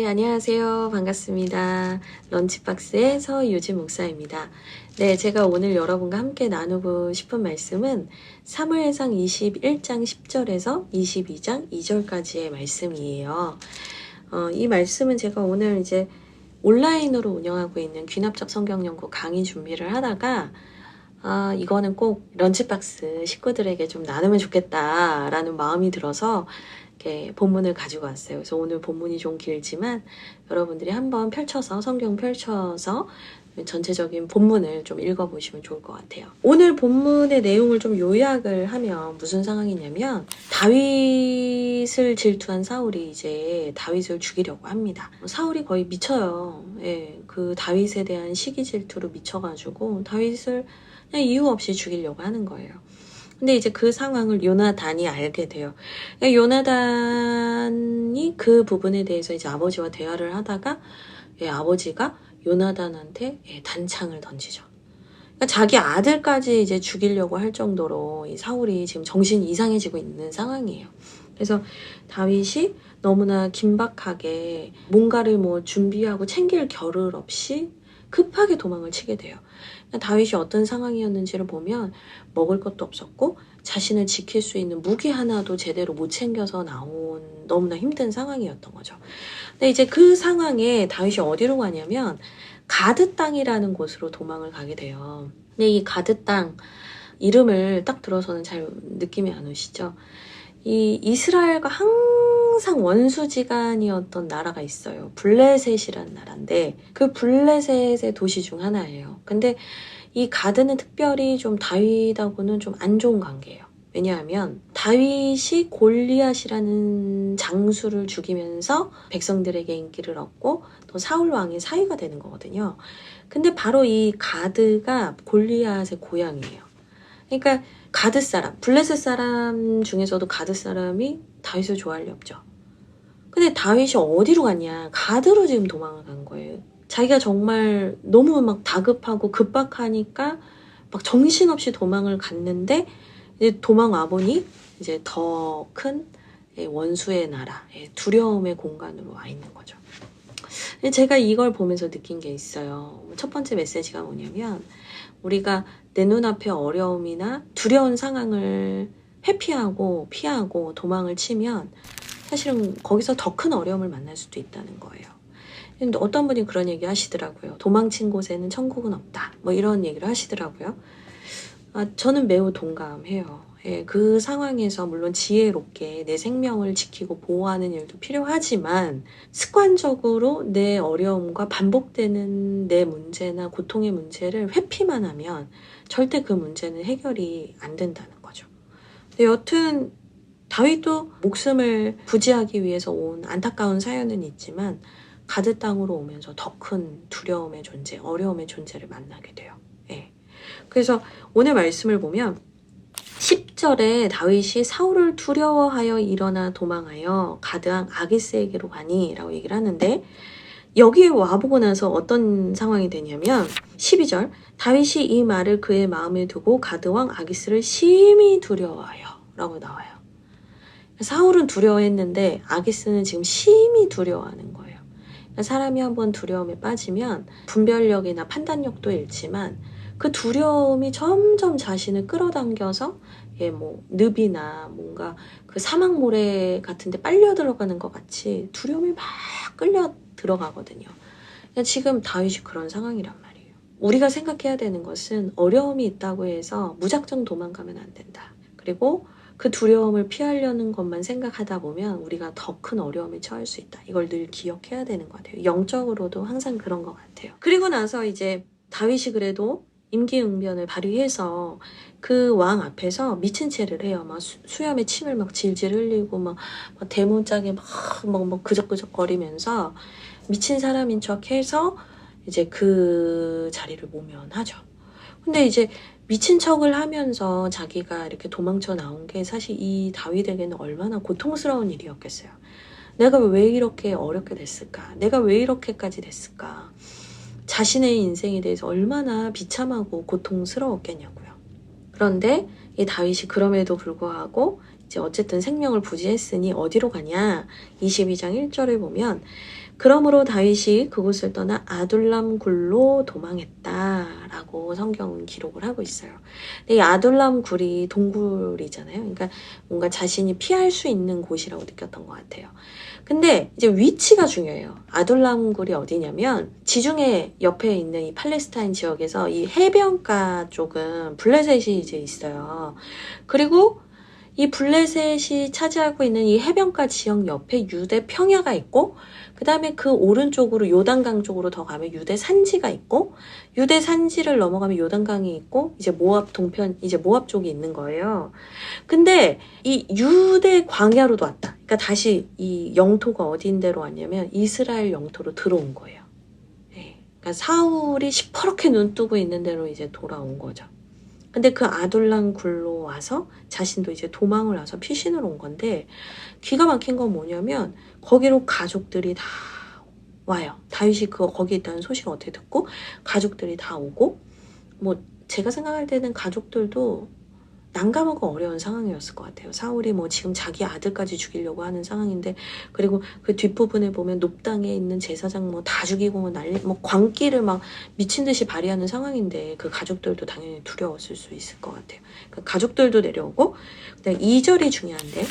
네, 안녕하세요. 반갑습니다. 런치박스의 서유지 목사입니다. 네, 제가 오늘 여러분과 함께 나누고 싶은 말씀은 사무엘상 21장 10절에서 22장 2절까지의 말씀이에요. 이 말씀은 제가 오늘 이제 온라인으로 운영하고 있는 귀납적 성경연구 강의 준비를 하다가 이거는 꼭 런치박스 식구들에게 좀 나누면 좋겠다라는 마음이 들어서 이렇게 본문을 가지고 왔어요. 그래서 오늘 본문이 좀 길지만 여러분들이 한번 성경 펼쳐서 전체적인 본문을 좀 읽어보시면 좋을 것 같아요. 오늘 본문의 내용을 좀 요약을 하면 무슨 상황이냐면 다윗을 질투한 사울이 이제 다윗을 죽이려고 합니다. 사울이 거의 미쳐요. 예, 그 다윗에 대한 시기 질투로 미쳐가지고 다윗을 그냥 이유 없이 죽이려고 하는 거예요. 근데 이제 그 상황을 요나단이 알게 돼요. 그러니까 요나단이 그 부분에 대해서 이제 아버지와 대화를 하다가 아버지가 요나단한테 단창을 던지죠. 그러니까 자기 아들까지 이제 죽이려고 할 정도로 이 사울이 지금 정신이 이상해지고 있는 상황이에요. 그래서 다윗이 너무나 긴박하게 뭔가를 준비하고 챙길 겨를 없이 급하게 도망을 치게 돼요. 다윗이 어떤 상황이었는지를 보면 먹을 것도 없었고 자신을 지킬 수 있는 무기 하나도 제대로 못 챙겨서 나온 너무나 힘든 상황이었던 거죠. 근데 이제 그 상황에 다윗이 어디로 가냐면 가드 땅이라는 곳으로 도망을 가게 돼요. 근데 이 가드 땅 이름을 딱 들어서는 잘 느낌이 안 오시죠? 이 이스라엘과 항상 원수지간이었던 나라가 있어요. 블레셋이라는 나라인데 그 블레셋의 도시 중 하나예요. 근데 이 가드는 특별히 좀 다윗하고는 좀 안 좋은 관계예요. 왜냐하면 다윗이 골리앗이라는 장수를 죽이면서 백성들에게 인기를 얻고 또 사울 왕의 사위가 되는 거거든요. 근데 바로 이 가드가 골리앗의 고향이에요. 그러니까 가드 사람, 블레셋 사람 중에서도 가드 사람이 다윗을 좋아할 리 없죠. 근데 다윗이 어디로 갔냐? 가드로 지금 도망을 간 거예요. 자기가 정말 너무 막 다급하고 급박하니까 막 정신없이 도망을 갔는데 이제 도망 와보니 이제 더 큰 원수의 나라, 두려움의 공간으로 와 있는 거죠. 제가 이걸 보면서 느낀 게 있어요. 첫 번째 메시지가 뭐냐면 우리가 내 눈앞에 어려움이나 두려운 상황을 회피하고 피하고 도망을 치면 사실은 거기서 더 큰 어려움을 만날 수도 있다는 거예요. 근데 어떤 분이 그런 얘기 하시더라고요. 도망친 곳에는 천국은 없다. 이런 얘기를 하시더라고요. 저는 매우 동감해요. 그 상황에서 물론 지혜롭게 내 생명을 지키고 보호하는 일도 필요하지만 습관적으로 내 어려움과 반복되는 내 문제나 고통의 문제를 회피만 하면 절대 그 문제는 해결이 안 된다는 거죠. 근데 여튼 다윗도 목숨을 부지하기 위해서 온 안타까운 사연은 있지만 가드 땅으로 오면서 더 큰 두려움의 존재, 어려움의 존재를 만나게 돼요. 그래서 오늘 말씀을 보면 10절에 다윗이 사울을 두려워하여 일어나 도망하여 가드왕 아기스에게로 가니 라고 얘기를 하는데 여기에 와보고 나서 어떤 상황이 되냐면 12절 다윗이 이 말을 그의 마음에 두고 가드왕 아기스를 심히 두려워하여 라고 나와요. 사울은 두려워했는데 아기스는 지금 심히 두려워하는 거예요. 사람이 한번 두려움에 빠지면 분별력이나 판단력도 잃지만 그 두려움이 점점 자신을 끌어당겨서 늪이나 뭔가 그 사막 모래 같은 데 빨려 들어가는 것 같이 두려움이 막 끌려 들어가거든요. 지금 다윗이 그런 상황이란 말이에요. 우리가 생각해야 되는 것은 어려움이 있다고 해서 무작정 도망가면 안 된다. 그리고 그 두려움을 피하려는 것만 생각하다 보면 우리가 더 큰 어려움에 처할 수 있다. 이걸 늘 기억해야 되는 것 같아요. 영적으로도 항상 그런 것 같아요. 그리고 나서 이제 다윗이 그래도 임기응변을 발휘해서 그 왕 앞에서 미친 채를 해요. 막 수염에 침을 막 질질 흘리고 막 대문짝에 막 그적그적 거리면서 미친 사람인 척 해서 이제 그 자리를 모면하죠. 근데 이제 미친 척을 하면서 자기가 이렇게 도망쳐 나온 게 사실 이 다윗에게는 얼마나 고통스러운 일이었겠어요. 내가 왜 이렇게 어렵게 됐을까? 내가 왜 이렇게까지 됐을까? 자신의 인생에 대해서 얼마나 비참하고 고통스러웠겠냐고요. 그런데 이 다윗이 그럼에도 불구하고 이제 어쨌든 생명을 부지했으니 어디로 가냐? 22장 1절을 보면 그러므로 다윗이 그곳을 떠나 아둘람 굴로 도망했다라고 성경은 기록을 하고 있어요. 근데 이 아둘람 굴이 동굴이잖아요. 그러니까 뭔가 자신이 피할 수 있는 곳이라고 느꼈던 것 같아요. 근데 이제 위치가 중요해요. 아둘람 굴이 어디냐면 지중해 옆에 있는 이 팔레스타인 지역에서 이 해변가 쪽은 블레셋이 이제 있어요. 그리고 이 블레셋이 차지하고 있는 이 해변가 지역 옆에 유대 평야가 있고 그 다음에 그 오른쪽으로 요단강 쪽으로 더 가면 유대 산지가 있고 유대 산지를 넘어가면 요단강이 있고 이제 모압 동편 이제 모압 쪽이 있는 거예요. 근데 이 유대 광야로도 왔다. 그러니까 다시 이 영토가 어딘데로 왔냐면 이스라엘 영토로 들어온 거예요. 네. 그러니까 사울이 시퍼렇게 눈 뜨고 있는 대로 이제 돌아온 거죠. 근데 그 아둘람 굴로 와서 자신도 이제 도망을 와서 피신을 온 건데 기가 막힌 건 뭐냐면 거기로 가족들이 다 와요. 다윗이 거기 있다는 소식을 어떻게 듣고 가족들이 다 오고 뭐 제가 생각할 때는 가족들도 난감하고 어려운 상황이었을 것 같아요. 사울이 뭐 지금 자기 아들까지 죽이려고 하는 상황인데 그리고 그 뒷부분에 보면 높당에 있는 제사장 뭐 다 죽이고 뭐 난리 뭐 광기를 막 미친 듯이 발휘하는 상황인데 그 가족들도 당연히 두려웠을 수 있을 것 같아요. 그 가족들도 내려오고 그다음에 2절이 중요한데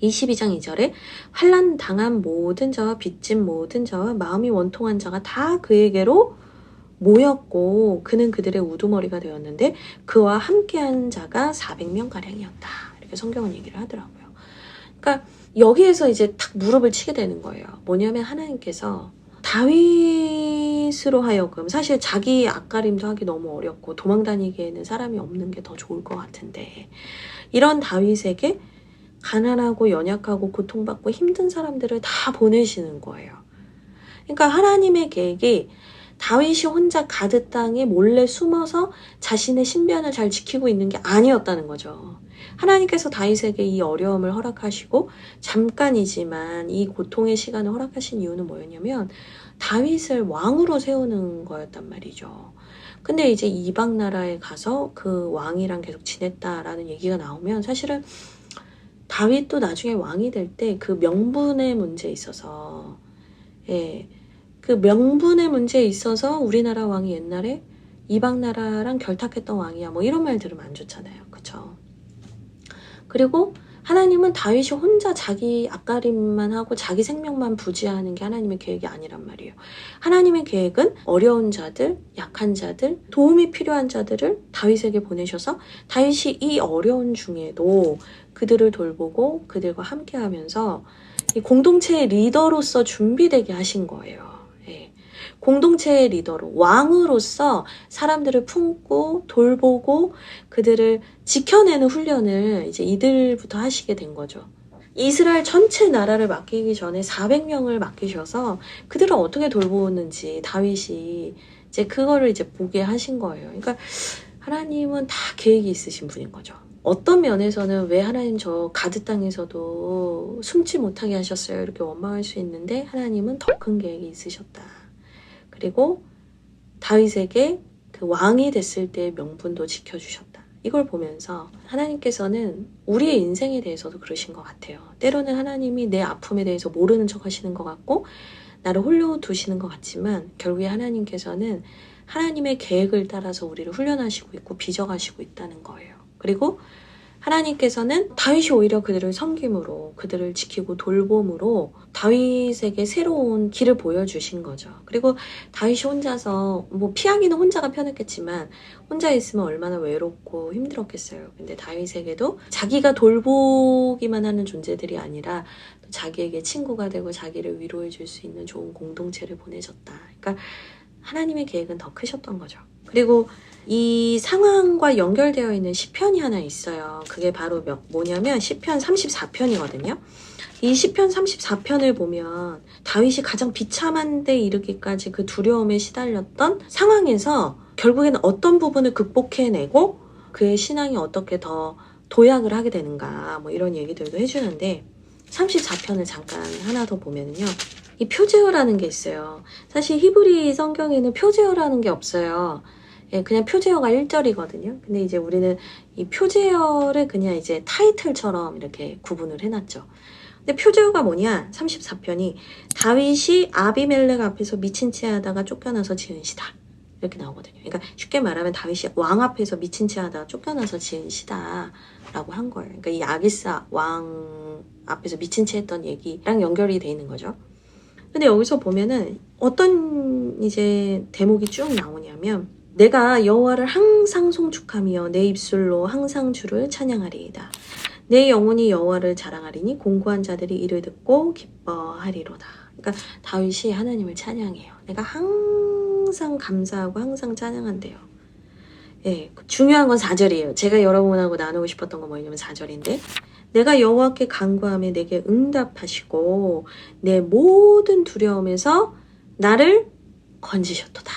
22장 2절에 환난 당한 모든 자와 빚진 모든 자와 마음이 원통한 자가 다 그에게로 모였고 그는 그들의 우두머리가 되었는데 그와 함께한 자가 400명가량이었다. 이렇게 성경은 얘기를 하더라고요. 그러니까 여기에서 이제 탁 무릎을 치게 되는 거예요. 뭐냐면 하나님께서 다윗으로 하여금 사실 자기 앞가림도 하기 너무 어렵고 도망다니기에는 사람이 없는 게 더 좋을 것 같은데 이런 다윗에게 가난하고 연약하고 고통받고 힘든 사람들을 다 보내시는 거예요. 그러니까 하나님의 계획이 다윗이 혼자 가드 땅에 몰래 숨어서 자신의 신변을 잘 지키고 있는 게 아니었다는 거죠. 하나님께서 다윗에게 이 어려움을 허락하시고 잠깐이지만 이 고통의 시간을 허락하신 이유는 뭐였냐면 다윗을 왕으로 세우는 거였단 말이죠. 근데 이제 이방 나라에 가서 그 왕이랑 계속 지냈다라는 얘기가 나오면 사실은 다윗도 나중에 왕이 될 때 그 명분의 문제에 있어서 그 명분의 문제에 있어서 우리나라 왕이 옛날에 이방 나라랑 결탁했던 왕이야 뭐 이런 말 들으면 안 좋잖아요. 그쵸? 그리고 하나님은 다윗이 혼자 자기 앞가림만 하고 자기 생명만 부지하는 게 하나님의 계획이 아니란 말이에요. 하나님의 계획은 어려운 자들, 약한 자들, 도움이 필요한 자들을 다윗에게 보내셔서 다윗이 이 어려운 중에도 그들을 돌보고 그들과 함께하면서 이 공동체의 리더로서 준비되게 하신 거예요. 공동체의 리더로 왕으로서 사람들을 품고 돌보고 그들을 지켜내는 훈련을 이제 이들부터 하시게 된 거죠. 이스라엘 전체 나라를 맡기기 전에 400명을 맡기셔서 그들을 어떻게 돌보는지 다윗이 이제 그거를 이제 보게 하신 거예요. 그러니까 하나님은 다 계획이 있으신 분인 거죠. 어떤 면에서는 왜 하나님 저 가드 땅에서도 숨지 못하게 하셨어요? 이렇게 원망할 수 있는데 하나님은 더 큰 계획이 있으셨다. 그리고 다윗에게 그 왕이 됐을 때의 명분도 지켜주셨다. 이걸 보면서 하나님께서는 우리의 인생에 대해서도 그러신 것 같아요. 때로는 하나님이 내 아픔에 대해서 모르는 척 하시는 것 같고 나를 홀로 두시는 것 같지만 결국에 하나님께서는 하나님의 계획을 따라서 우리를 훈련하시고 있고 빚어가시고 있다는 거예요. 그리고 하나님께서는 다윗이 오히려 그들을 섬김으로 그들을 지키고 돌봄으로 다윗에게 새로운 길을 보여주신 거죠. 그리고 다윗이 혼자서 뭐 피하기는 혼자가 편했겠지만 혼자 있으면 얼마나 외롭고 힘들었겠어요. 근데 다윗에게도 자기가 돌보기만 하는 존재들이 아니라 또 자기에게 친구가 되고 자기를 위로해 줄 수 있는 좋은 공동체를 보내셨다. 그러니까 하나님의 계획은 더 크셨던 거죠. 그리고 이 상황과 연결되어 있는 시편이 하나 있어요. 그게 바로 뭐냐면 시편 34편이거든요. 이 시편 34편을 보면 다윗이 가장 비참한 데 이르기까지 그 두려움에 시달렸던 상황에서 결국에는 어떤 부분을 극복해내고 그의 신앙이 어떻게 더 도약을 하게 되는가 뭐 이런 얘기들도 해주는데 34편을 잠깐 하나 더 보면요. 이 표제어라는 게 있어요. 사실 히브리 성경에는 표제어라는 게 없어요. 예, 그냥 표제어가 1절이거든요. 근데 이제 우리는 이 표제어를 그냥 이제 타이틀처럼 이렇게 구분을 해놨죠. 근데 표제어가 뭐냐? 34편이 다윗이 아비멜렉 앞에서 미친 채 하다가 쫓겨나서 지은 시다. 이렇게 나오거든요. 그러니까 쉽게 말하면 다윗이 왕 앞에서 미친 채 하다가 쫓겨나서 지은 시다 라고 한 거예요. 그러니까 이 아기사 왕 앞에서 미친 채 했던 얘기랑 연결이 돼 있는 거죠. 근데 여기서 보면은 어떤 이제 대목이 쭉 나오냐면 내가 여호와를 항상 송축하며 내 입술로 항상 주를 찬양하리이다. 내 영혼이 여호와를 자랑하리니 공고한 자들이 이를 듣고 기뻐하리로다. 그러니까 다윗이 하나님을 찬양해요. 내가 항상 감사하고 항상 찬양한대요. 예, 중요한 건 4절이에요. 제가 여러분하고 나누고 싶었던 건 뭐냐면 4절인데 내가 여호와께 간구하며 내게 응답하시고 내 모든 두려움에서 나를 건지셨도다.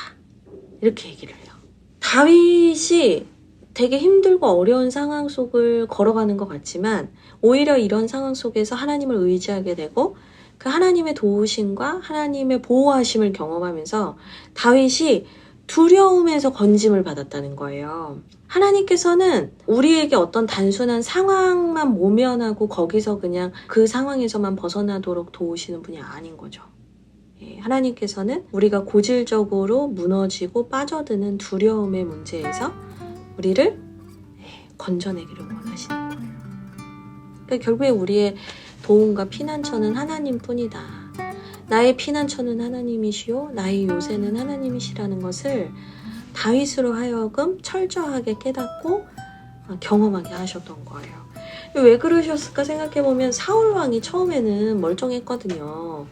이렇게 얘기를 해요. 다윗이 되게 힘들고 어려운 상황 속을 걸어가는 것 같지만 오히려 이런 상황 속에서 하나님을 의지하게 되고 그 하나님의 도우심과 하나님의 보호하심을 경험하면서 다윗이 두려움에서 건짐을 받았다는 거예요. 하나님께서는 우리에게 어떤 단순한 상황만 모면하고 거기서 그냥 그 상황에서만 벗어나도록 도우시는 분이 아닌 거죠. 하나님께서는 우리가 고질적으로 무너지고 빠져드는 두려움의 문제에서 우리를 건져내기를 원하시는 거예요. 그러니까 결국에 우리의 도움과 피난처는 하나님뿐이다. 나의 피난처는 하나님이시요 나의 요새는 하나님이시라는 것을 다윗으로 하여금 철저하게 깨닫고 경험하게 하셨던 거예요. 왜 그러셨을까 생각해보면 사울 왕이 처음에는 멀쩡했거든요.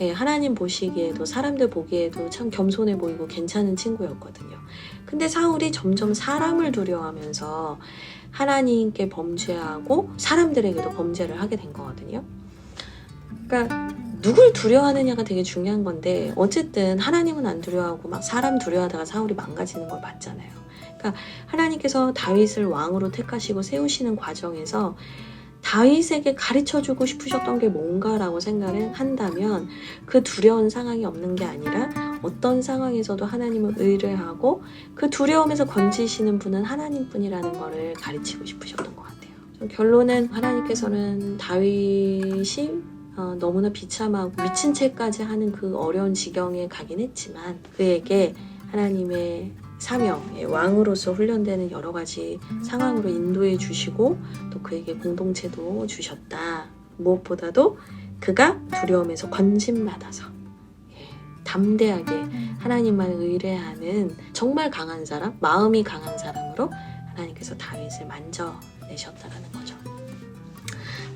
예, 하나님 보시기에도 사람들 보기에도 참 겸손해 보이고 괜찮은 친구였거든요. 근데 사울이 점점 사람을 두려워하면서 하나님께 범죄하고 사람들에게도 범죄를 하게 된 거거든요. 그러니까 누굴 두려워하느냐가 되게 중요한 건데 어쨌든 하나님은 안 두려워하고 막 사람 두려워하다가 사울이 망가지는 걸 봤잖아요. 그러니까 하나님께서 다윗을 왕으로 택하시고 세우시는 과정에서 다윗에게 가르쳐주고 싶으셨던 게 뭔가라고 생각을 한다면 그 두려운 상황이 없는 게 아니라 어떤 상황에서도 하나님을 의뢰하고 그 두려움에서 건지시는 분은 하나님뿐이라는 거를 가르치고 싶으셨던 것 같아요. 결론은 하나님께서는 다윗이 너무나 비참하고 미친 채까지 하는 그 어려운 지경에 가긴 했지만 그에게 하나님의 사명, 왕으로서 훈련되는 여러 가지 상황으로 인도해 주시고 또 그에게 공동체도 주셨다. 무엇보다도 그가 두려움에서 건짐받아서 담대하게 하나님만 의뢰하는 정말 강한 사람, 마음이 강한 사람으로 하나님께서 다윗을 만져내셨다라는 거죠.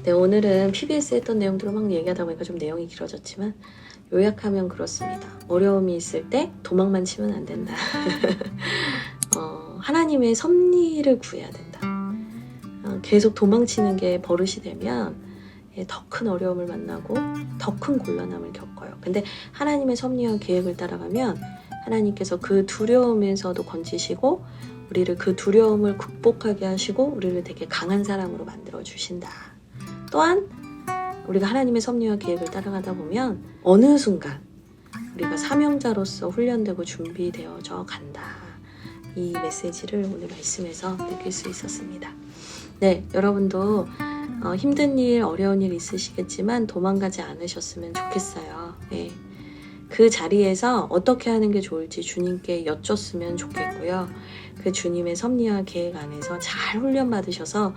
네, 오늘은 PBS 했던 내용들을 막 얘기하다 보니까 좀 내용이 길어졌지만 요약하면 그렇습니다. 어려움이 있을 때 도망만 치면 안 된다. 하나님의 섭리를 구해야 된다. 계속 도망치는 게 버릇이 되면 더 큰 어려움을 만나고 더 큰 곤란함을 겪어요. 근데 하나님의 섭리와 계획을 따라가면 하나님께서 그 두려움에서도 건지시고 우리를 그 두려움을 극복하게 하시고 우리를 되게 강한 사람으로 만들어 주신다. 또한 우리가 하나님의 섭리와 계획을 따라가다 보면 어느 순간 우리가 사명자로서 훈련되고 준비되어져 간다. 이 메시지를 오늘 말씀에서 느낄 수 있었습니다. 네, 여러분도 힘든 일, 어려운 일 있으시겠지만 도망가지 않으셨으면 좋겠어요. 네. 그 자리에서 어떻게 하는 게 좋을지 주님께 여쭙으면 좋겠고요. 그 주님의 섭리와 계획 안에서 잘 훈련받으셔서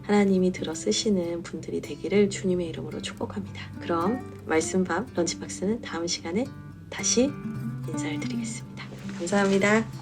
하나님이 들어 쓰시는 분들이 되기를 주님의 이름으로 축복합니다. 그럼 말씀밥 런치박스는 다음 시간에 다시 인사를 드리겠습니다. 감사합니다.